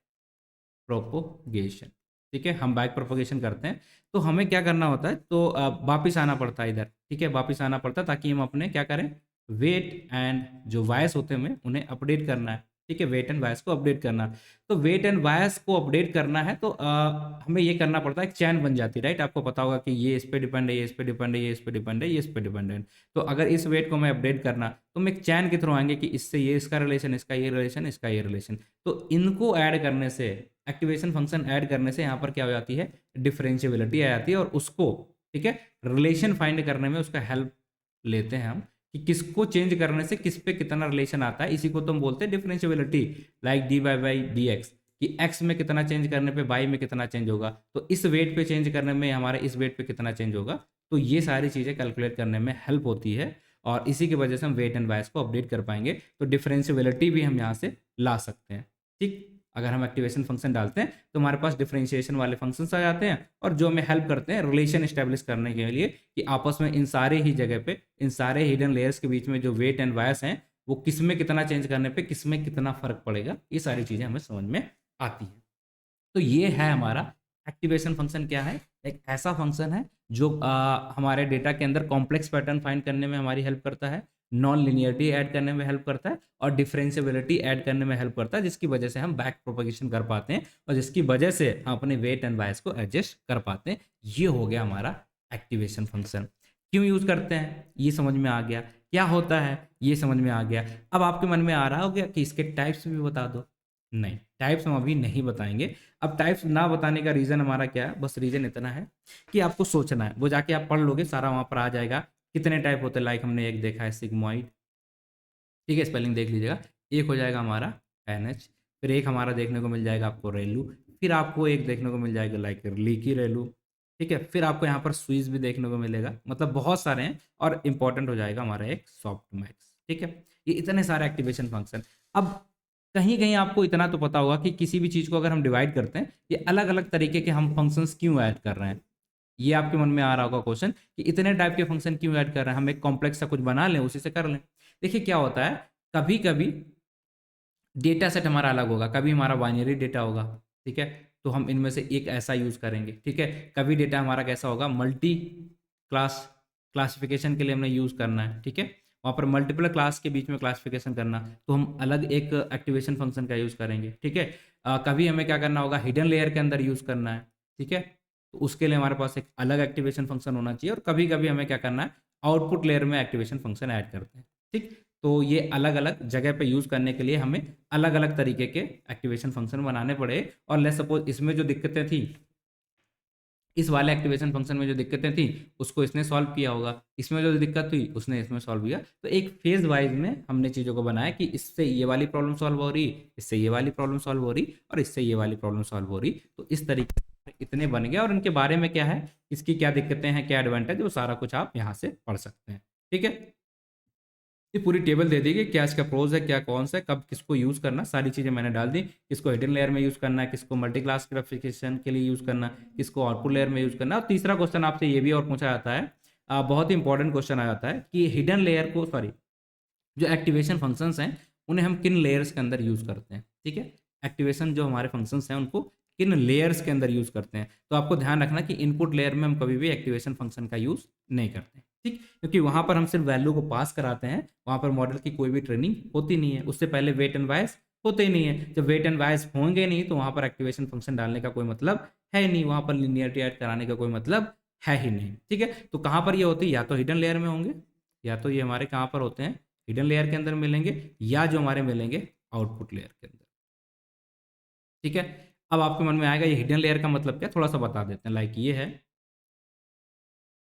प्रोपोगेशन, ठीक है, हम बैक प्रोपोगेशन करते हैं, तो हमें क्या करना होता है, तो वापिस आना पड़ता है इधर। ठीक है, वापिस आना पड़ता है ताकि हम अपने क्या करें, वेट एंड जो वायस होते हैं हमें उन्हें अपडेट करना है। ठीक है, वेट एंड वायस को अपडेट करना। तो वेट एंड वायस को अपडेट करना है, तो हमें ये करना पड़ता है, एक चैन बन जाती है, राइट। आपको पता होगा कि ये इस पे डिपेंड है, ये इस पे डिपेंड है, ये इस पे डिपेंड है, ये इस पे डिपेंड है। तो अगर इस वेट को मैं अपडेट करना, तो मैं एक चैन के थ्रू आएंगे कि इससे ये इसका रिलेशन, इसका ये रिलेशन, इसका ये रिलेशन। तो इनको ऐड करने से, एक्टिवेशन फंक्शन ऐड करने से यहाँ पर क्या हो जाती है, डिफरेंशियबिलिटी आ जाती है। और उसको, ठीक है, रिलेशन फाइंड करने में उसका हेल्प लेते हैं हम, कि किसको चेंज करने से किस पे कितना रिलेशन आता है। इसी को तो हम बोलते हैं differentiability, like D Y by D X, कि x में कितना चेंज करने पे y में कितना चेंज होगा, तो इस वेट पे चेंज करने में हमारे इस वेट पे कितना चेंज होगा। तो ये सारी चीज़ें कैलकुलेट करने में हेल्प होती है, और इसी की वजह से हम वेट एंड वाइस को अपडेट कर पाएंगे। तो डिफरेंशियबिलिटी भी हम यहाँ से ला सकते हैं। ठीक, अगर हम एक्टिवेशन फंक्शन डालते हैं तो हमारे पास डिफरेंशिएशन वाले फंक्शंस आ जाते हैं, और जो हमें हेल्प करते हैं रिलेशन इस्टेब्लिश करने के लिए, कि आपस में इन सारे ही जगह पे, इन सारे हिडन लेयर्स के बीच में जो वेट एंड वायस हैं, वो किस में कितना चेंज करने पे किस में कितना फर्क पड़ेगा, ये सारी चीज़ें हमें समझ में आती है। तो ये है हमारा एक्टिवेशन फंक्शन। क्या है, एक ऐसा फंक्शन है जो हमारे डेटा के अंदर कॉम्प्लेक्स पैटर्न फाइंड करने में हमारी हेल्प करता है, नॉन लिनियरिटी ऐड करने में हेल्प करता है, और डिफरेंशियबिलिटी ऐड करने में हेल्प करता है, जिसकी वजह से हम बैक प्रोपगेशन कर पाते हैं, और जिसकी वजह से हम अपने वेट एंड वाइस को एडजस्ट कर पाते हैं। ये हो गया हमारा एक्टिवेशन फंक्शन। क्यों यूज करते हैं ये समझ में आ गया, क्या होता है ये समझ में आ गया। अब आपके मन में आ रहा हो गया कि इसके टाइप्स भी बता दो। नहीं, टाइप्स हम अभी नहीं बताएंगे। अब टाइप्स ना बताने का रीज़न हमारा क्या है, बस रीज़न इतना है कि आपको सोचना है, वो जाके आप पढ़ लोगे, सारा वहाँ पर आ जाएगा कितने टाइप होते हैं। लाइक हमने एक देखा है सिग्मॉइड, ठीक है, स्पेलिंग देख लीजिएगा। एक हो जाएगा हमारा NH, फिर एक हमारा देखने को मिल जाएगा आपको रेलू, फिर आपको एक देखने को मिल जाएगा लाइक लीकी रेलू। ठीक है, फिर आपको यहाँ पर स्वीज भी देखने को मिलेगा, मतलब बहुत सारे हैं। और इंपॉर्टेंट हो जाएगा हमारा एक सॉफ्ट मैक्स। ठीक है, ये इतने सारे एक्टिवेशन फंक्शन। अब कहीं कहीं आपको इतना तो पता होगा कि किसी भी चीज़ को अगर हम डिवाइड करते हैं, ये अलग अलग तरीके के हम फंक्शंस क्यों ऐड कर रहे हैं। ये आपके मन में आ रहा होगा क्वेश्चन कि इतने टाइप के फंक्शन क्यों ऐड कर रहे हैं, हम एक कॉम्प्लेक्स सा कुछ बना लें उसी से कर लें। देखिए क्या होता है, कभी कभी डेटा सेट हमारा अलग होगा, कभी हमारा बाइनरी डेटा होगा। ठीक है, तो हम इनमें से एक ऐसा यूज करेंगे। ठीक है, कभी डेटा हमारा कैसा होगा, मल्टी क्लास क्लासिफिकेशन के लिए हमने यूज करना है। ठीक है, वहाँ पर मल्टीपल क्लास के बीच में क्लासिफिकेशन करना, तो हम अलग एक एक्टिवेशन फंक्शन का यूज करेंगे। ठीक है, कभी हमें क्या करना होगा, हिडन लेयर के अंदर यूज करना है। ठीक है, तो उसके लिए हमारे पास एक अलग एक्टिवेशन फंक्शन होना चाहिए। और कभी कभी हमें क्या करना है, आउटपुट लेयर में एक्टिवेशन फंक्शन ऐड करते हैं। ठीक, तो ये अलग अलग जगह पे यूज करने के लिए हमें अलग अलग तरीके के एक्टिवेशन फंक्शन बनाने पड़े। और लेट्स सपोज इसमें जो दिक्कतें थी, इस वाले एक्टिवेशन फंक्शन में जो दिक्कतें थी उसको इसने सॉल्व किया होगा, इसमें जो दिक्कत हुई उसने इसमें सॉल्व किया। तो एक फेज वाइज में हमने चीज़ों को बनाया कि इससे ये वाली प्रॉब्लम सॉल्व हो रही, इससे ये वाली प्रॉब्लम सॉल्व हो रही, और इससे ये वाली प्रॉब्लम सॉल्व हो रही। तो इस तरीके से इतने बन गए, और इनके बारे में क्या है, इसकी क्या दिक्कतें हैं, क्या एडवांटेज, वो सारा कुछ आप यहाँ से पढ़ सकते हैं। ठीक है, ये पूरी टेबल दे दी कि क्या इसका प्रोज है, क्या कौन सा है, कब किसको यूज़ करना, सारी चीज़ें मैंने डाल दी। किसको हिडन लेयर में यूज़ करना है, किसको मल्टी क्लास क्लासिफिकेशन के लिए यूज़ करना, किसको आउटपुट लेयर में यूज़ करना। और तीसरा क्वेश्चन आपसे ये भी और पूछा जाता है, बहुत ही इंपॉर्टेंट क्वेश्चन आ जाता है कि हिडन लेयर को, सॉरी, जो एक्टिवेशन फंक्शंस हैं उन्हें हम किन लेयर्स के अंदर यूज़ करते हैं। ठीक है, एक्टिवेशन जो हमारे फंक्शंस हैं उनको किन लेयर्स के अंदर यूज़ करते हैं। तो आपको ध्यान रखना कि इनपुट लेयर में हम कभी भी एक्टिवेशन फंक्शन का यूज़ नहीं करते। ठीक, क्योंकि वहाँ पर हम सिर्फ वैल्यू को पास कराते हैं, वहाँ पर मॉडल की कोई भी ट्रेनिंग होती नहीं है, उससे पहले वेट एंड वाइज होते ही नहीं है। जब वेट एंड वाइज होंगे नहीं तो वहाँ पर एक्टिवेशन फंक्शन डालने का कोई मतलब है ही नहीं, वहाँ पर लिनियरिटी ऐड कराने का कोई मतलब है ही नहीं। ठीक है, तो कहाँ पर ये होती है, या तो हिडन लेयर में होंगे, या तो ये हमारे कहाँ पर होते हैं, हिडन लेयर के अंदर मिलेंगे, या जो हमारे मिलेंगे आउटपुट लेयर के अंदर। ठीक है, अब आपके मन में आएगा ये हिडन लेयर का मतलब क्या, थोड़ा सा बता देते हैं। लाइक ये है,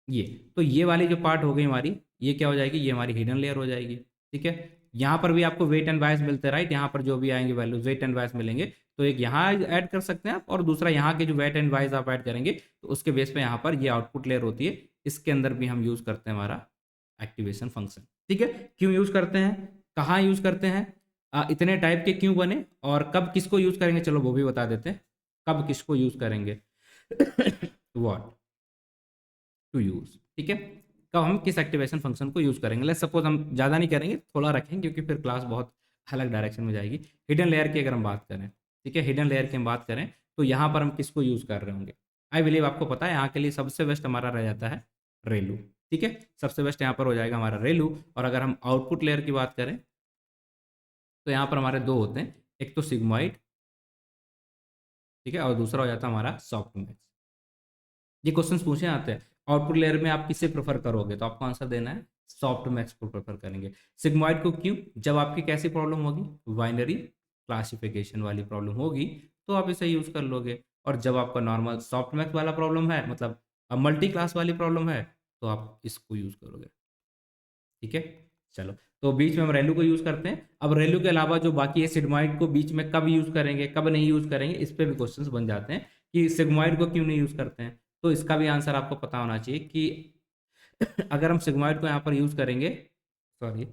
ये तो ये वाली जो पार्ट हो गई हमारी, ये क्या हो जाएगी, ये हमारी हिडन लेयर हो जाएगी। ठीक है, यहाँ पर भी आपको वेट एंड बायस मिलते हैं, राइट, यहाँ पर जो भी आएंगे वैल्यूज वेट एंड बायस मिलेंगे, तो एक यहाँ ऐड कर सकते हैं आप, और दूसरा यहाँ के जो वेट एंड बायस आप ऐड करेंगे तो उसके बेस पे यहाँ पर ये आउटपुट लेयर होती है, इसके अंदर भी हम यूज करते हैं हमारा एक्टिवेशन फंक्शन। ठीक है, क्यों यूज करते हैं, कहाँ यूज करते हैं, इतने टाइप के क्यों बने, और कब किसको यूज करेंगे, चलो वो भी बता देते हैं। कब किसको यूज करेंगे व्हाट टू यूज। ठीक है, कब हम किस एक्टिवेशन फंक्शन को यूज करेंगे। लेट्स सपोज हम ज़्यादा नहीं करेंगे, थोड़ा रखेंगे, क्योंकि फिर क्लास बहुत अलग डायरेक्शन में जाएगी। हिडन लेयर की अगर हम बात करें, ठीक है, हिडन लेयर की हम बात करें तो यहाँ पर हम किसको यूज कर रहे होंगे। आई बिलीव आपको पता है, यहाँ के लिए सबसे बेस्ट हमारा रह जाता है रेलू। ठीक है, सबसे बेस्ट यहाँ पर हो जाएगा हमारा रेलू। और अगर हम आउटपुट लेयर की बात करें तो यहाँ पर हमारे दो होते हैं, एक तो सिग्मॉइड, ठीक है, और दूसरा हो जाता है हमारा सॉफ्ट मैक्स। ये क्वेश्चंस पूछे आते हैं, आउटपुट लेयर में आप किसे प्रेफर करोगे, तो आपको आंसर देना है सॉफ्ट मैक्स को प्रेफर करेंगे। सिग्मॉइड को क्यों, जब आपकी कैसी प्रॉब्लम होगी, बाइनरी क्लासिफिकेशन वाली प्रॉब्लम होगी तो आप इसे यूज कर लोगे। और जब आपका नॉर्मल सॉफ्ट मैक्स वाला प्रॉब्लम है, मतलब मल्टी क्लास वाली प्रॉब्लम है, तो आप इसको यूज करोगे। ठीक है, चलो, तो बीच में हम रेलू को यूज करते हैं। अब रेलू के अलावा जो बाकी है सिग्मॉइड को बीच में कब यूज करेंगे, कब नहीं यूज करेंगे, इस पे भी क्वेश्चंस बन जाते हैं कि सिग्मॉइड को क्यों नहीं यूज करते हैं। तो इसका भी आंसर आपको पता होना चाहिए कि अगर हम सिग्मॉइड को यहाँ पर यूज करेंगे, सॉरी,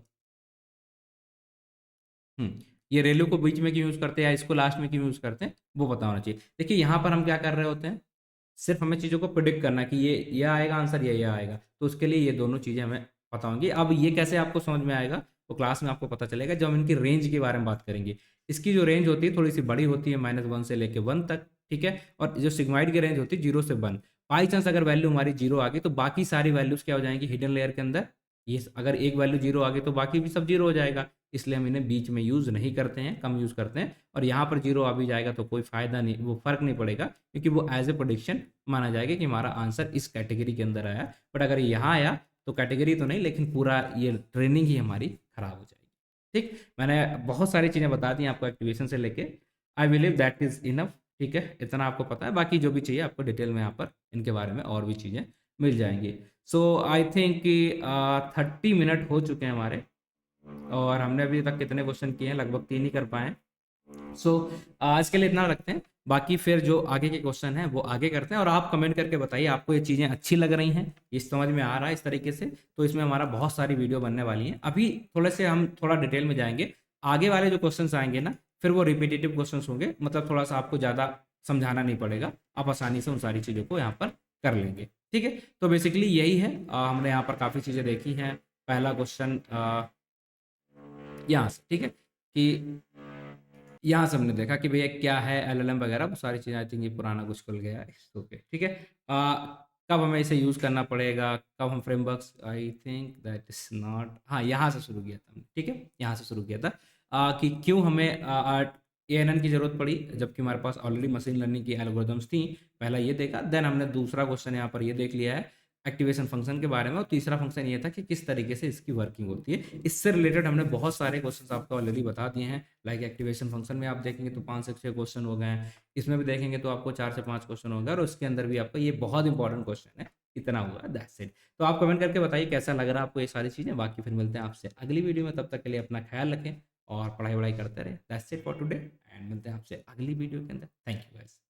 ये रेलू को बीच में क्यों यूज करते हैं या इसको लास्ट में क्यों यूज करते हैं, वो पता होना चाहिए। देखिए यहाँ पर हम क्या कर रहे होते हैं, सिर्फ हमें चीज़ों को प्रिडिक्ट करना है कि ये आएगा आंसर, ये आएगा, तो उसके लिए ये दोनों चीज़ें हमें पता होंगी। अब ये कैसे आपको समझ में आएगा, तो क्लास में आपको पता चलेगा जब हम इनकी रेंज के बारे में बात करेंगे। इसकी जो रेंज होती है थोड़ी सी बड़ी होती है, -1 से लेके 1 तक। ठीक है, और जो सिग्माइड की रेंज होती है 0 से 1। बाई चांस अगर वैल्यू हमारी 0 आ गई तो बाकी सारी वैल्यूज क्या हो जाएंगी हिडन लेयर के अंदर, ये अगर एक वैल्यू 0 आ गई तो बाकी भी सब 0 हो जाएगा। इसलिए हम इन्हें बीच में यूज़ नहीं करते हैं, कम यूज़ करते हैं। और यहाँ पर 0 आ भी जाएगा तो कोई फ़ायदा नहीं, वो फ़र्क नहीं पड़ेगा, क्योंकि वो एज ए प्रोडिक्शन माना जाएगा कि हमारा आंसर इस कैटेगरी के अंदर आया। बट अगर यहाँ आया तो कैटेगरी तो नहीं, लेकिन पूरा ये ट्रेनिंग ही हमारी खराब हो जाएगी। ठीक, मैंने बहुत सारी चीज़ें बता दी आपको एक्टिवेशन से लेके। I believe that is enough. ठीक है, इतना आपको पता है, बाकी जो भी चाहिए आपको डिटेल में यहाँ पर इनके बारे में और भी चीज़ें मिल जाएंगी। सो आई थिंक कि 30 मिनट हो चुके हैं हमारे। और हमने अभी तक कितने क्वेश्चन किए हैं, लगभग 3 ही कर पाए हैं। सो आज के लिए इतना रखते हैं, बाकी फिर जो आगे के क्वेश्चन हैं वो आगे करते हैं। और आप कमेंट करके बताइए आपको ये चीज़ें अच्छी लग रही हैं, ये समझ में आ रहा है इस तरीके से, तो इसमें हमारा बहुत सारी वीडियो बनने वाली हैं। अभी थोड़े से हम थोड़ा डिटेल में जाएंगे, आगे वाले जो क्वेश्चंस आएंगे ना फिर वो रिपीटेटिव क्वेश्चंस होंगे, मतलब थोड़ा सा आपको ज़्यादा समझाना नहीं पड़ेगा, आप आसानी से उन सारी चीज़ों को यहाँ पर कर लेंगे। ठीक है, तो बेसिकली यही है। हमने यहाँ पर काफ़ी चीज़ें देखी हैं। पहला क्वेश्चन यहाँ से, ठीक है, कि यहाँ से हमने देखा कि भैया क्या है एलएलएम वगैरह, वो सारी चीज़ें। आई थिंक ये पुराना कुछ खुल गया है, ओके ठीक है। कब हमें इसे यूज़ करना पड़ेगा, कब हम frameworks, I think that is not, हाँ यहाँ से शुरू किया था हमने, ठीक है, यहाँ से शुरू किया था कि क्यों हमें एएनएन की ज़रूरत पड़ी जबकि हमारे पास ऑलरेडी मशीन लर्निंग की एल्गोरिदम्स थी। पहला ये देखा, देन हमने दूसरा क्वेश्चन यहाँ पर ये देख लिया है एक्टिवेशन फंक्शन के बारे में, और तीसरा फंक्शन ये था कि किस तरीके से इसकी वर्किंग होती है। इससे रिलेटेड हमने बहुत सारे क्वेश्चंस आपको ऑलरेडी बता दिए हैं। लाइक एक्टिवेशन फंक्शन में आप देखेंगे तो 5 से 6 क्वेश्चन हो गए हैं, इसमें भी देखेंगे तो आपको 4 से 5 क्वेश्चन हो गए, और उसके अंदर भी आपका ये बहुत इंपॉर्टेंट क्वेश्चन है, इतना हुआ है, दैट्स इट। तो आप कमेंट करके बताइए कैसा लग रहा है आपको ये सारी चीज़ें। बाकी फिर मिलते हैं आपसे अगली वीडियो में, तब तक के लिए अपना ख्याल रखें और पढ़ाई वढ़ाई करते रहें। That's it for today, and मिलते हैं आपसे अगली वीडियो के अंदर। Thank you guys.